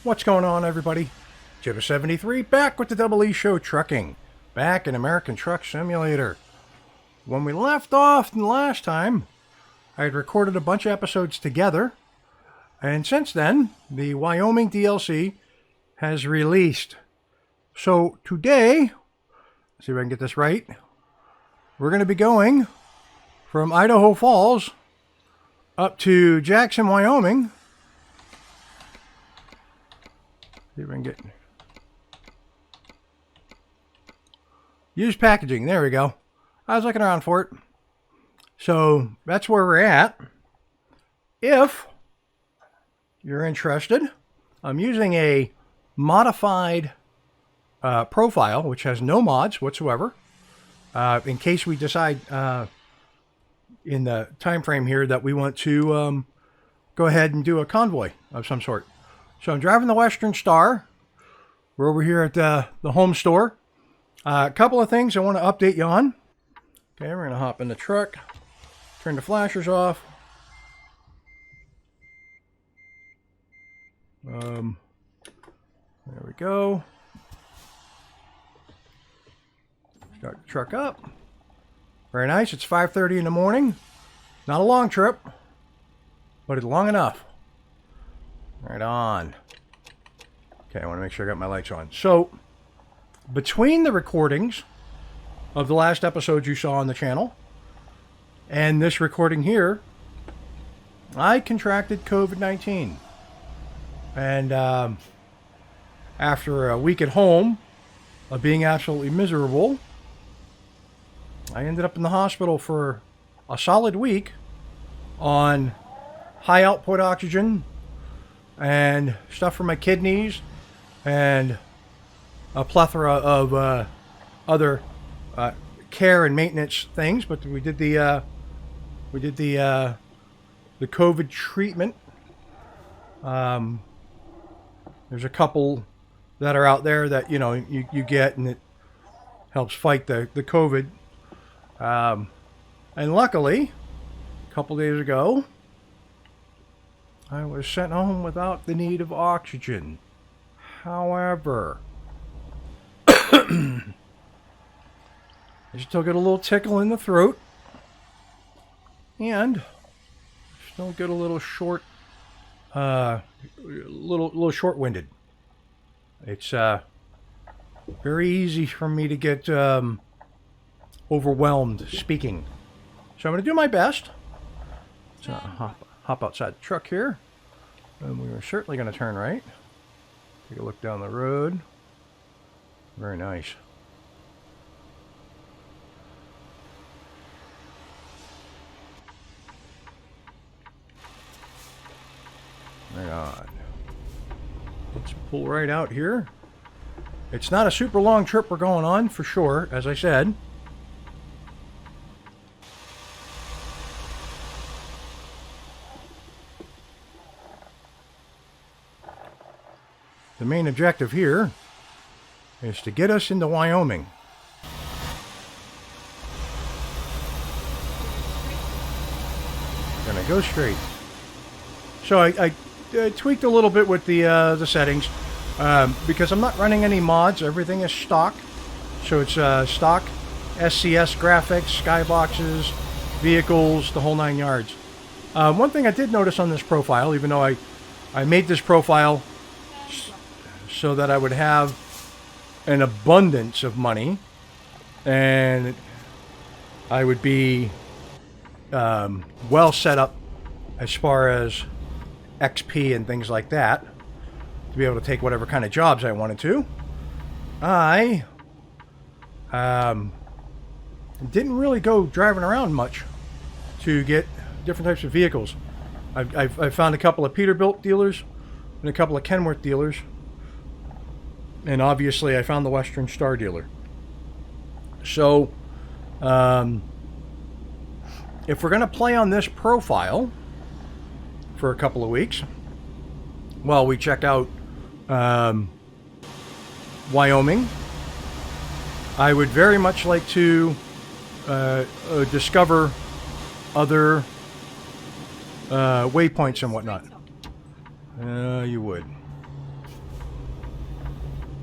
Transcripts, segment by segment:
What's going on, everybody? Jibba73 back with the DoubleEShow Trucking, back in American Truck Simulator. When we left off the last time, I had recorded a bunch of episodes together, and since then, the Wyoming DLC has released. So today, let's see if I can get this right, we're going to be going from Idaho Falls up to Jackson, Wyoming. See if I can get used packaging. There we go. I was looking around for it. So that's where we're at. If you're interested, I'm using a modified profile, which has no mods whatsoever, in case we decide in the time frame here that we want to go ahead and do a convoy of some sort. So I'm driving the Western Star. We're over here at the home store. A couple of things I want to update you on. Okay, we're going to hop in the truck. Turn the flashers off. There we go. Start the truck up. Very nice. It's 5:30 in the morning. Not a long trip, but it's long enough. Right on. Okay, I want to make sure I got my lights on. So, between the recordings of the last episode you saw on the channel and this recording here, I contracted COVID-19. And after a week at home of being absolutely miserable, I ended up in the hospital for a solid week on high output oxygen and stuff for my kidneys and a plethora of other care and maintenance things. But we did the COVID treatment. There's a couple that are out there that you get, and it helps fight the COVID. And luckily, a couple days ago, I was sent home without the need of oxygen. However, I still get a little tickle in the throat, and still get a little short, little short-winded. It's very easy for me to get overwhelmed speaking. So I'm going to do my best. So hop outside the truck here, and we are certainly going to turn right. Take a look down the road. Very nice. Right on. Let's pull right out here. It's not a super long trip we're going on, for sure, as I said. The main objective here is to get us into Wyoming. Gonna go straight. So I tweaked a little bit with the settings because I'm not running any mods. Everything is stock. So it's stock SCS graphics, skyboxes, vehicles, the whole 9 yards. One thing I did notice on this profile, even though I made this profile so that I would have an abundance of money and I would be well set up as far as XP and things like that to be able to take whatever kind of jobs I wanted to. I didn't really go driving around much to get different types of vehicles. I've found a couple of Peterbilt dealers and a couple of Kenworth dealers. And obviously, I found the Western Star dealer. So, if we're going to play on this profile for a couple of weeks, while we check out Wyoming, I would very much like to discover other waypoints and whatnot. You would.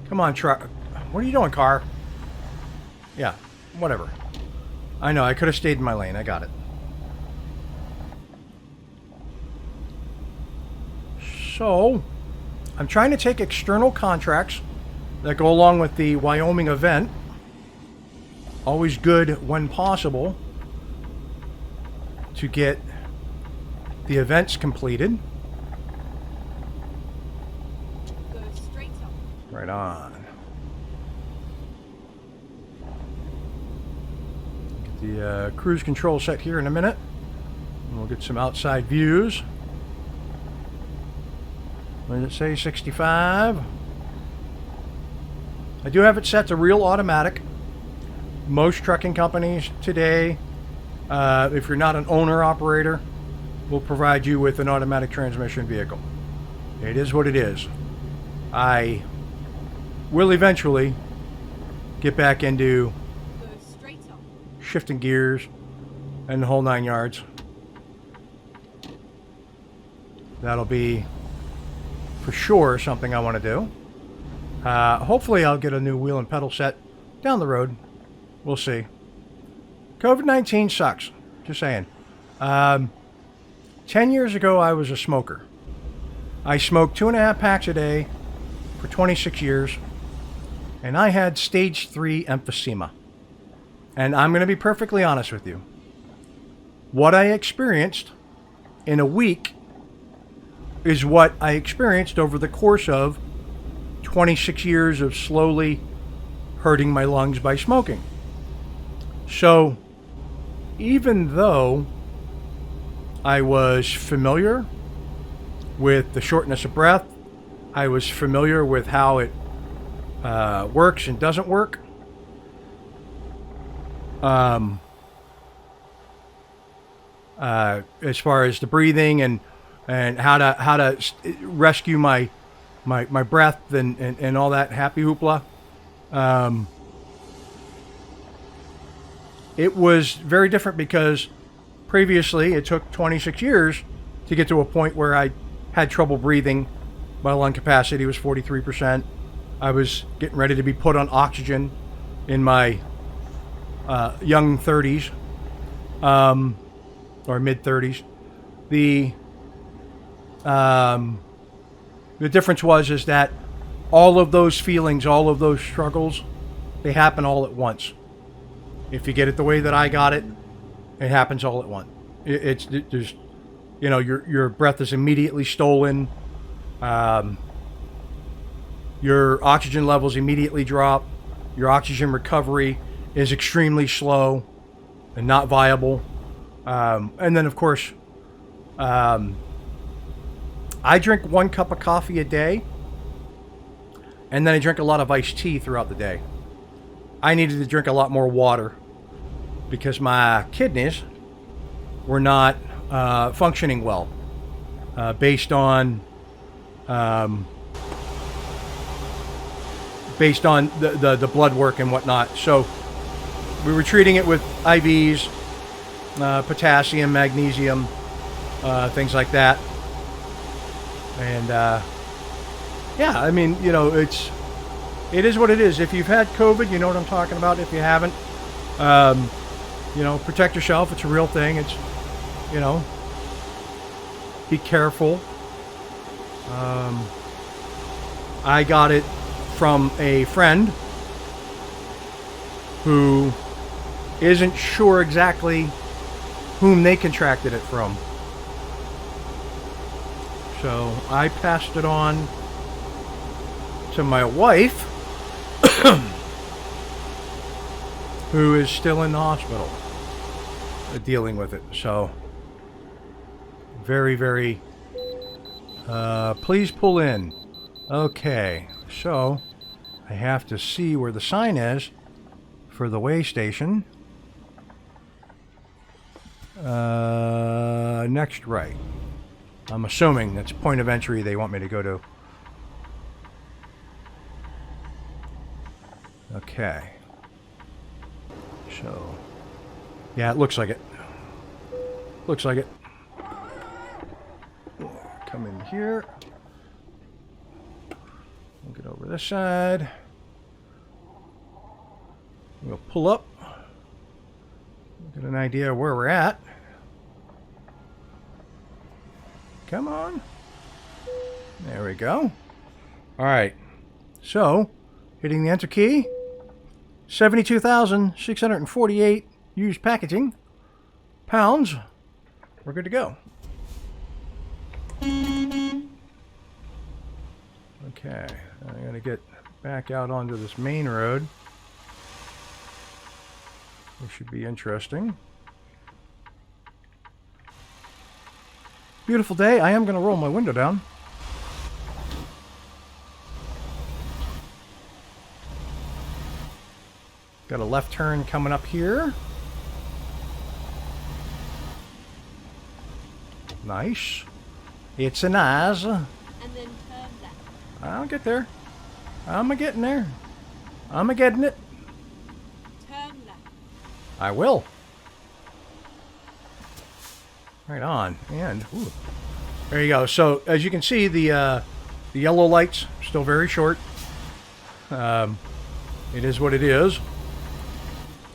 Come on, truck. What are you doing, car? Yeah, whatever. I know, I could have stayed in my lane. I got it. So, I'm trying to take external contracts that go along with the Wyoming event. Always good when possible to get the events completed. Go straight up. Right on. Get the cruise control set here in a minute. And we'll get some outside views. What did it say? 65. I do have it set to real automatic. Most trucking companies today, if you're not an owner-operator, will provide you with an automatic transmission vehicle. It is what it is. I will eventually get back into shifting gears and the whole 9 yards. That'll be for sure something I want to do. Hopefully I'll get a new wheel and pedal set down the road. We'll see. COVID-19 sucks. Just saying. 10 years ago, I was a smoker. I smoked 2.5 packs a day for 26 years, and I had stage 3 emphysema. And I'm going to be perfectly honest with you. What I experienced in a week is what I experienced over the course of 26 years of slowly hurting my lungs by smoking. So, even though I was familiar with the shortness of breath, I was familiar with how it works and doesn't work, as far as the breathing and how to rescue my breath and all that happy hoopla. It was very different because previously it took 26 years to get to a point where I had trouble breathing. My lung capacity was 43%. I was getting ready to be put on oxygen in my young 30s, or mid 30s. The difference is that all of those feelings, all of those struggles, they happen all at once. If you get it the way that I got it, it happens all at once. There's, you know, your breath is immediately stolen. Your oxygen levels immediately drop. Your oxygen recovery is extremely slow and not viable. And then, of course, I drink 1 cup of coffee a day, and then I drink a lot of iced tea throughout the day. I needed to drink a lot more water because my kidneys were not functioning well, based on the blood work and whatnot. So we were treating it with IVs, potassium, magnesium, things like that. And yeah, I mean, you know, it is what it is. If you've had COVID, you know what I'm talking about. If you haven't, you know, protect yourself. It's a real thing. It's, you know, be careful. I got it from a friend who isn't sure exactly whom they contracted it from. So I passed it on to my wife, who is still in the hospital dealing with it. So very, very, please pull in. Okay, so I have to see where the sign is for the way station. Next right. I'm assuming that's point of entry they want me to go to. Okay. So, yeah, it looks like it. Looks like it. Come in here. We'll get over this side. We'll pull up. Get an idea of where we're at. Come on. There we go. All right. So, hitting the enter key. 72,648 used packaging pounds. We're good to go. Okay. I'm going to get back out onto this main road. This should be interesting. Beautiful day. I am going to roll my window down. Got a left turn coming up here. Nice. It's a nice. And then turn left. I'll get there. I'm a-getting there. I'm a-getting it. Turn left. I will. Right on. And ooh. There you go. So as you can see, the yellow lights still very short. It is what it is.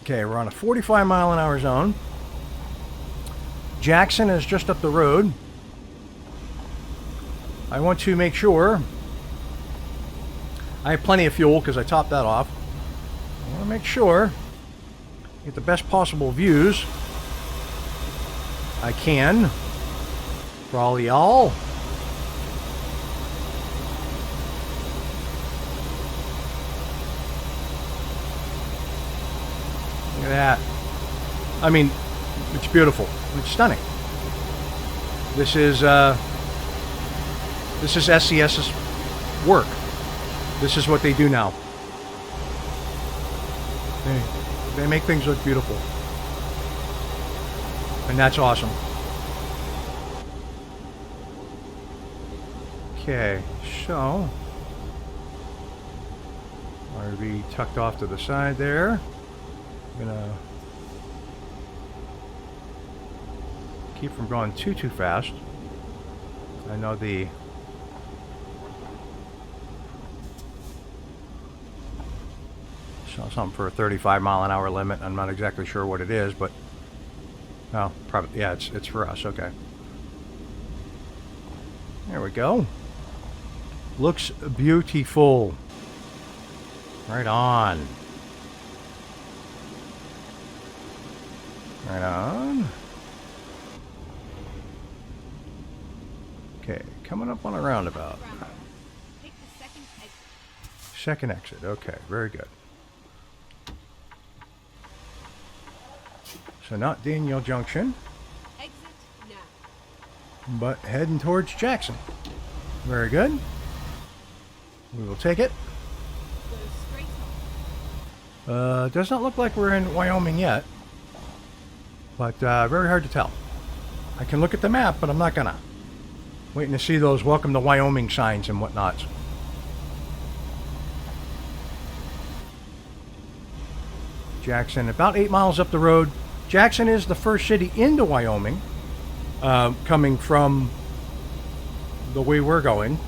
Okay, we're on a 45-mile-an-hour zone. Jackson is just up the road. I want to make sure I have plenty of fuel because I topped that off. I want to make sure I get the best possible views I can for all y'all. Look at that. I mean, it's beautiful. It's stunning. This is SCS's work. This is what they do now. They make things look beautiful. And that's awesome. Okay, so RV tucked off to the side there. I'm gonna keep from going too fast. I know the saw something for a 35-mile-an-hour limit. I'm not exactly sure what it is, but oh, probably yeah, it's for us. Okay, there we go. Looks beautiful. Right on. Right on. Okay, coming up on a roundabout. Take the second exit. Second exit. Okay, very good. So not Daniel Junction, Exit now. but heading towards Jackson. Very good. We will take it. Go straight on. Does not look like we're in Wyoming yet, but very hard to tell. I can look at the map, but I'm not gonna. Waiting to see those welcome to Wyoming signs and whatnot. Jackson, about 8 miles up the road. Jackson is the first city into Wyoming, coming from the way we're going.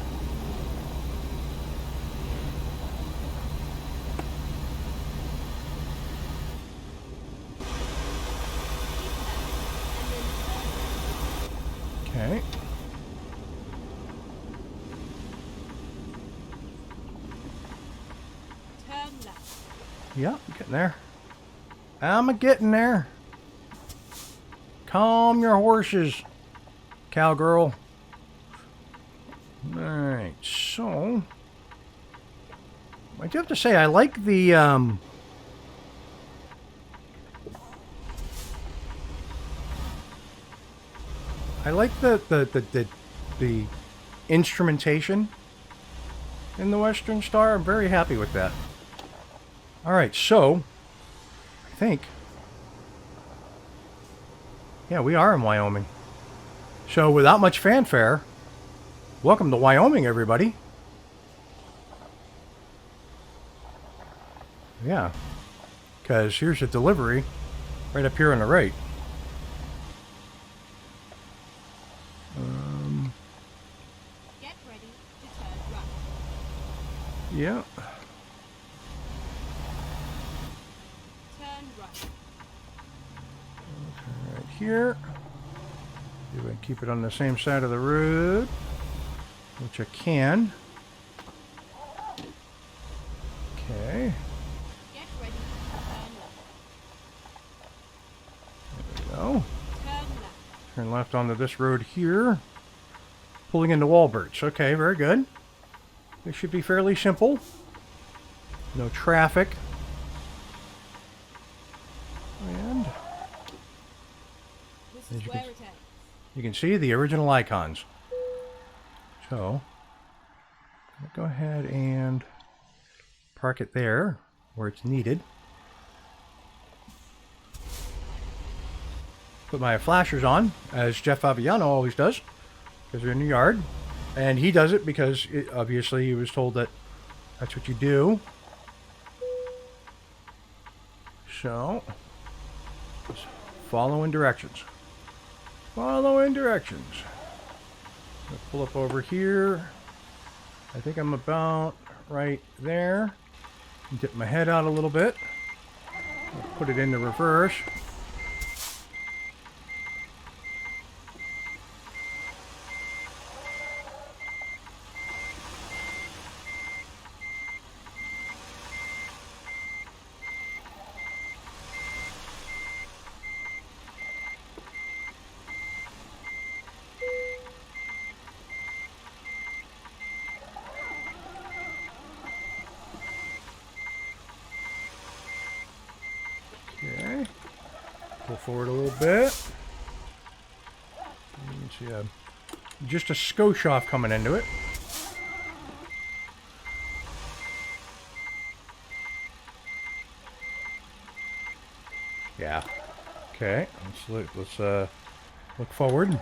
Okay. Turn left. Yeah, I'm getting there. I'm getting there. Calm your horses, cowgirl. Alright, so I do have to say I like the the instrumentation in the Western Star. I'm very happy with that. Alright, so I think yeah, we are in Wyoming. So without much fanfare, welcome to Wyoming, everybody. Yeah, because here's a delivery right up here on the right. Get ready to turn right. Yeah. Turn right. Right here. See if I can keep it on the same side of the road, which I can. Okay. Get ready to turn left. There we go. Turn left. Turn left onto this road here. Pulling into Walberts. Okay, very good. This should be fairly simple. No traffic. And This As is you where can- it ends. you can see the original icons. So, I'll go ahead and park it there where it's needed. Put my flashers on, as Jeff Fabiano always does, because they're in the yard. And he does it because, obviously, he was told that that's what you do. So, just following directions. Following directions. I'll pull up over here. I think I'm about right there. Dip my head out a little bit. I'll put it into reverse. Okay. Pull forward a little bit. You can see just a skosh off coming into it. Yeah. Okay. Let's look forward.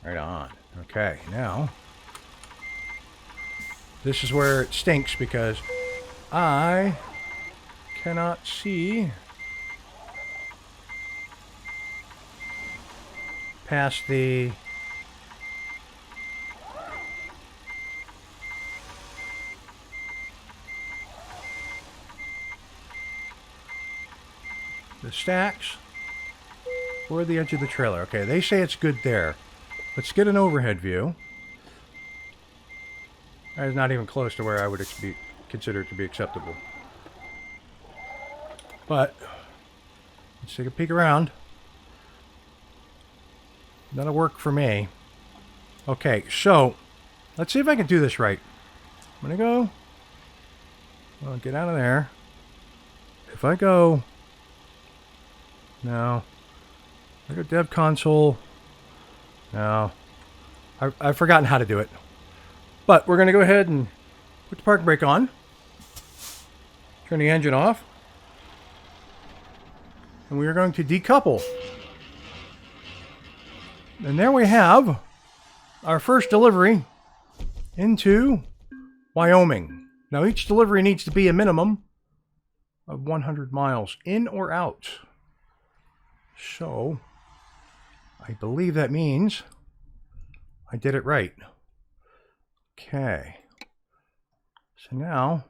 Right on. Okay. Now, this is where it stinks because I cannot see past the stacks or the edge of the trailer. Okay, they say it's good there. Let's get an overhead view. That is not even close to where I would consider it to be acceptable. But let's take a peek around. That'll work for me. Okay, so let's see if I can do this right. I'm gonna go. Well, get out of there. If I go. No. I go dev console. No. I've forgotten how to do it. But we're going to go ahead and put the park brake on. Turn the engine off. And we are going to decouple. And there we have our first delivery into Wyoming. Now each delivery needs to be a minimum of 100 miles in or out. So, I believe that means I did it right. Okay. So now,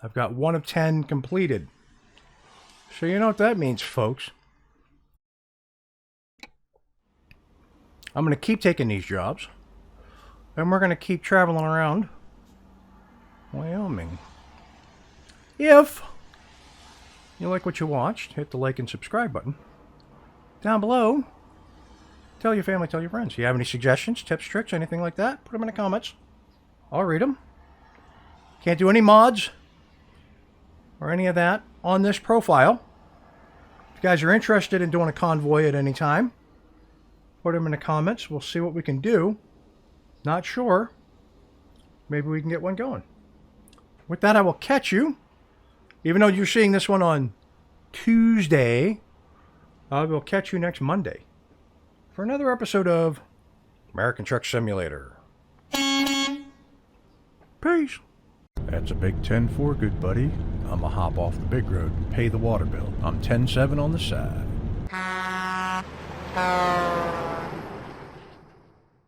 I've got 1 of 10 completed. So you know what that means, folks. I'm going to keep taking these jobs. And we're going to keep traveling around Wyoming. If you like what you watched, hit the like and subscribe button. Down below, tell your family, tell your friends. If you have any suggestions, tips, tricks, anything like that, put them in the comments. I'll read them. Can't do any mods or any of that on this profile. If you guys are interested in doing a convoy at any time, put them in the comments. We'll see what we can do. Not sure. Maybe we can get one going. With that, I will catch you. Even though you're seeing this one on Tuesday, I will catch you next Monday for another episode of American Truck Simulator. Peace. That's a big 10-4, good buddy. I'ma hop off the big road and pay the water bill. I'm 10-7 on the side.